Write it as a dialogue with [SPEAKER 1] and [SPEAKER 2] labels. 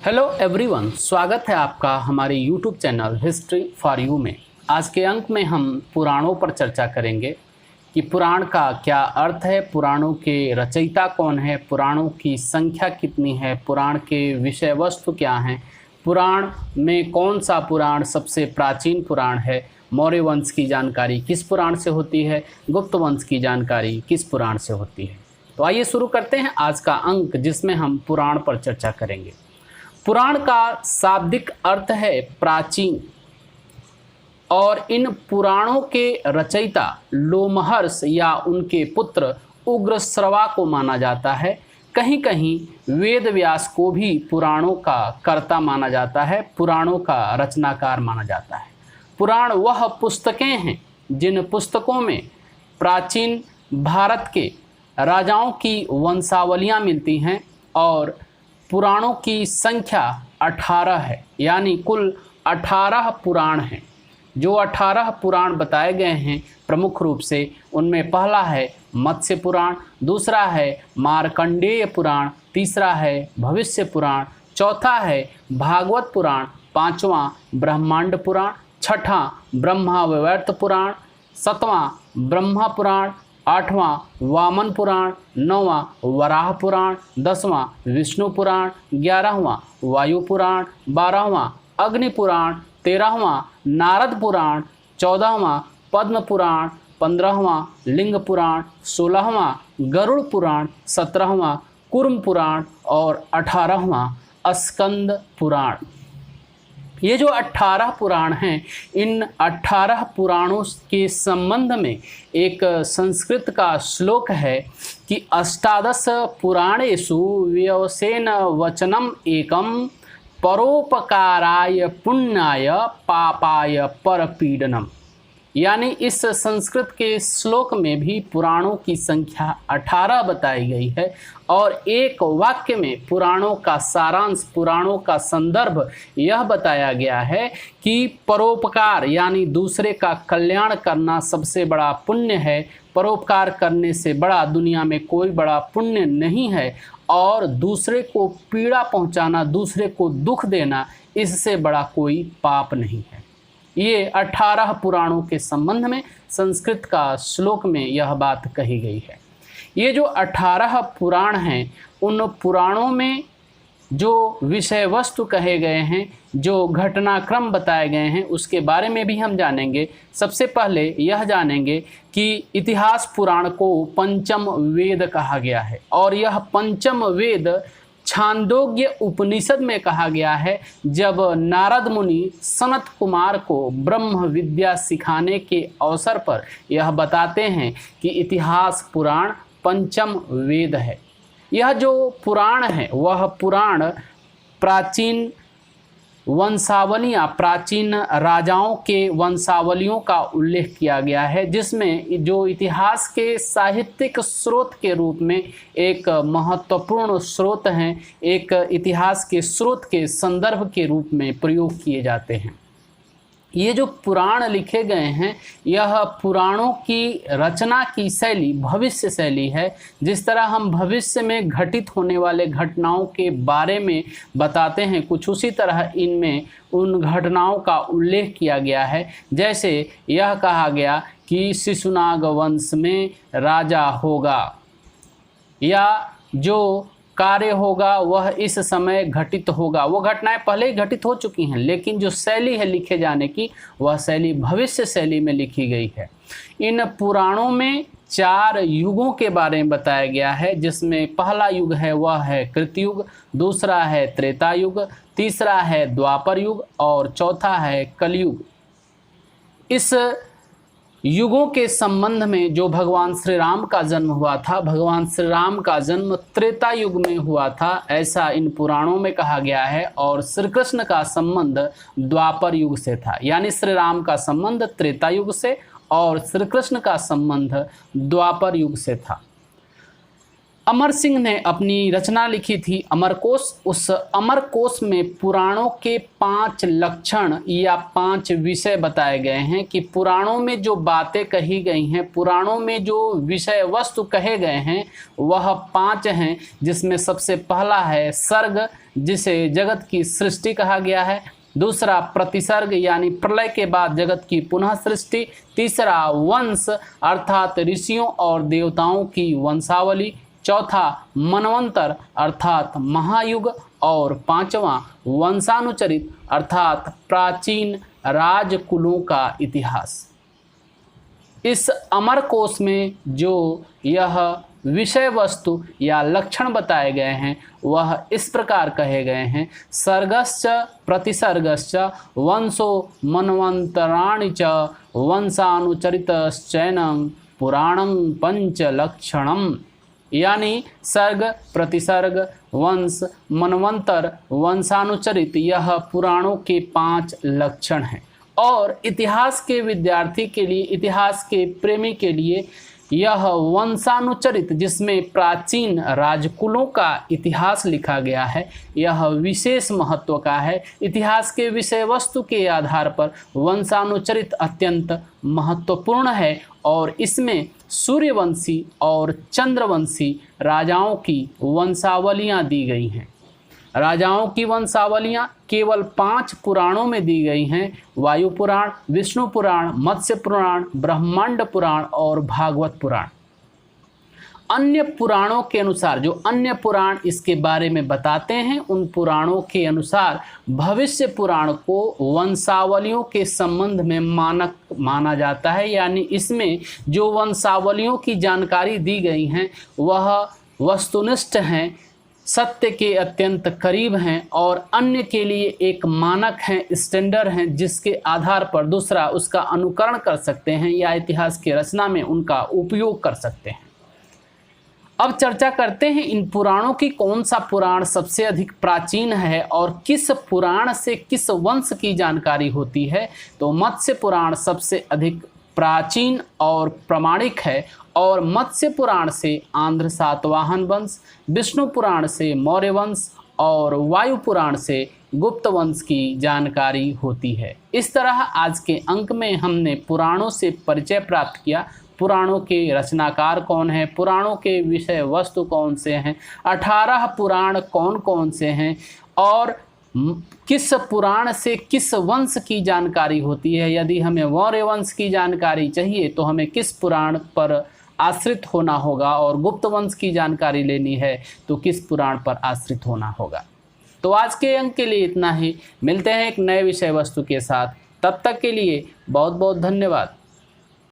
[SPEAKER 1] Hello everyone, स्वागत है आपका हमारे YouTube channel history for you में। आज के अंक में हम पुराणों पर चर्चा करेंगे कि पुराण का क्या अर्थ है, पुराणों के रचयिता कौन है, पुराणों की संख्या कितनी है, पुराण के विषय वस्तु क्या हैं, पुराण में कौन सा पुराण सबसे प्राचीन पुराण है, मौर्य वंश की जानकारी किस पुराण से होती है, गुप्त वंश की जानकारी किस पुराण से होती है। तो आइए शुरू करते हैं आज का अंक, जिसमें हम पुराण पर चर्चा करेंगे। पुराण का शाब्दिक अर्थ है प्राचीन, और इन पुराणों के रचयिता लोमहर्ष या उनके पुत्र उग्रश्रवा को माना जाता है। कहीं कहीं वेद व्यास को भी पुराणों का कर्ता माना जाता है, पुराणों का रचनाकार माना जाता है। पुराण वह पुस्तकें हैं जिन पुस्तकों में प्राचीन भारत के राजाओं की वंशावलियाँ मिलती हैं, और पुराणों की संख्या 18 है, यानी कुल 18 पुराण हैं। जो 18 पुराण बताए गए हैं प्रमुख रूप से, उनमें पहला है मत्स्य पुराण, दूसरा है मार्कंडेय पुराण, तीसरा है भविष्य पुराण, चौथा है भागवत पुराण, पांचवा ब्रह्मांड पुराण, छठा ब्रह्मा वैवर्त पुराण, सातवां ब्रह्मा पुराण, आठवां वामन पुराण, नौवां वराह पुराण, 10वां विष्णु पुराण, 11वां वायु पुराण, 12वां अग्नि पुराण, 13वां नारद पुराण, 14वां पद्म पुराण, 15वां लिंग पुराण, 16वां गरुड़ पुराण, 17वां कूर्म पुराण और 18वां स्कंद पुराण। ये जो 18 पुराण हैं, इन 18 पुराणों के संबंध में एक संस्कृत का श्लोक है कि अष्टादश पुराणेषु व्यवसेन वचनम एकम परोपकाराय पुण्याय पापाय परपीडनम। यानी इस संस्कृत के श्लोक में भी पुराणों की संख्या 18 बताई गई है, और एक वाक्य में पुराणों का सारांश, पुराणों का संदर्भ यह बताया गया है कि परोपकार यानी दूसरे का कल्याण करना सबसे बड़ा पुण्य है। परोपकार करने से बड़ा दुनिया में कोई बड़ा पुण्य नहीं है, और दूसरे को पीड़ा पहुंचाना, दूसरे को दुख देना, इससे बड़ा कोई पाप नहीं है। ये 18 पुराणों के संबंध में संस्कृत का श्लोक में यह बात कही गई है। ये जो 18 पुराण हैं, उन पुराणों में जो विषय वस्तु कहे गए हैं, जो घटनाक्रम बताए गए हैं, उसके बारे में भी हम जानेंगे। सबसे पहले यह जानेंगे कि इतिहास पुराण को पंचम वेद कहा गया है, और यह पंचम वेद छांदोग्य उपनिषद में कहा गया है, जब नारद मुनि सनत कुमार को ब्रह्म विद्या सिखाने के अवसर पर यह बताते हैं कि इतिहास पुराण पंचम वेद है। यह जो पुराण है, वह पुराण प्राचीन वंशावलियाँ, प्राचीन राजाओं के वंशावलियों का उल्लेख किया गया है, जिसमें जो इतिहास के साहित्यिक स्रोत के रूप में एक महत्वपूर्ण स्रोत हैं, एक इतिहास के स्रोत के संदर्भ के रूप में प्रयोग किए जाते हैं। ये जो पुराण लिखे गए हैं, यह पुराणों की रचना की शैली भविष्य शैली है। जिस तरह हम भविष्य में घटित होने वाले घटनाओं के बारे में बताते हैं, कुछ उसी तरह इनमें उन घटनाओं का उल्लेख किया गया है। जैसे यह कहा गया कि शिशुनाग वंश में राजा होगा, या जो कार्य होगा वह इस समय घटित होगा। वो घटनाएं पहले ही घटित हो चुकी हैं, लेकिन जो शैली है लिखे जाने की, वह शैली भविष्य शैली में लिखी गई है। इन पुराणों में 4 युगों के बारे में बताया गया है, जिसमें पहला युग है वह है कृतयुग, दूसरा है त्रेता युग, तीसरा है द्वापर युग और चौथा है कलयुग। इस युगों के संबंध में जो भगवान श्री राम का जन्म हुआ था, भगवान श्री राम का जन्म त्रेता युग में हुआ था, ऐसा इन पुराणों में कहा गया है। और श्री कृष्ण का संबंध द्वापर युग से था, यानी श्री राम का संबंध त्रेता युग से और श्री कृष्ण का संबंध द्वापर युग से था। अमर सिंह ने अपनी रचना लिखी थी अमरकोश। उस अमरकोश में पुराणों के 5 लक्षण या 5 विषय बताए गए हैं कि पुराणों में जो बातें कही गई हैं, पुराणों में जो विषय वस्तु कहे गए हैं वह 5 हैं, जिसमें सबसे पहला है सर्ग, जिसे जगत की सृष्टि कहा गया है। दूसरा प्रतिसर्ग यानी प्रलय के बाद जगत की पुनः सृष्टि। तीसरा वंश अर्थात ऋषियों और देवताओं की वंशावली। चौथा मनवंतर अर्थात महायुग। और पांचवा वंशानुचरित अर्थात प्राचीन राजकुलों का इतिहास। इस अमरकोश में जो यह विषय वस्तु या लक्षण बताए गए हैं वह इस प्रकार कहे गए हैं। सर्गश्च प्रतिसर्गश्च वंशो मनवंतराणि च वंशानुचरितश्चैनं पुराणं पंचलक्षणम्। यानी सर्ग, प्रतिसर्ग, वंश, मनवंतर, वंशानुचरित यह पुराणों के 5 लक्षण हैं। और इतिहास के विद्यार्थी के लिए, इतिहास के प्रेमी के लिए यह वंशानुचरित, जिसमें प्राचीन राजकुलों का इतिहास लिखा गया है, यह विशेष महत्व का है। इतिहास के विषय वस्तु के आधार पर वंशानुचरित अत्यंत महत्वपूर्ण है और इसमें सूर्यवंशी और चंद्रवंशी राजाओं की वंशावलियां दी गई हैं। राजाओं की वंशावलियां केवल 5 पुराणों में दी गई हैं। वायु पुराण, विष्णु पुराण, मत्स्य पुराण, ब्रह्मांड पुराण और भागवत पुराण। अन्य पुराणों के अनुसार, जो अन्य पुराण इसके बारे में बताते हैं, उन पुराणों के अनुसार भविष्य पुराण को वंशावलियों के संबंध में मानक माना जाता है। यानी इसमें जो वंशावलियों की जानकारी दी गई हैं वह वस्तुनिष्ठ हैं, सत्य के अत्यंत करीब हैं और अन्य के लिए एक मानक हैं, स्टैंडर्ड हैं, जिसके आधार पर दूसरा उसका अनुकरण कर सकते हैं या इतिहास की रचना में उनका उपयोग कर सकते हैं। अब चर्चा करते हैं इन पुराणों की कौन सा पुराण सबसे अधिक प्राचीन है और किस पुराण से किस वंश की जानकारी होती है। तो मत्स्य पुराण सबसे अधिक प्राचीन और प्रामाणिक है और मत्स्य पुराण से आंध्र सातवाहन वंश, विष्णु पुराण से मौर्य वंश और वायु पुराण से गुप्त वंश की जानकारी होती है। इस तरह आज के अंक में हमने पुराणों से परिचय प्राप्त किया। पुराणों के रचनाकार कौन हैं, पुराणों के विषय वस्तु कौन से हैं, 18 पुराण कौन कौन से हैं और किस पुराण से किस वंश की जानकारी होती है। यदि हमें मौर्य वंश की जानकारी चाहिए तो हमें किस पुराण पर आश्रित होना होगा और गुप्त वंश की जानकारी लेनी है तो किस पुराण पर आश्रित होना होगा। तो आज के अंक के लिए इतना ही। मिलते हैं एक नए विषय वस्तु के साथ। तब तक के लिए बहुत बहुत धन्यवाद।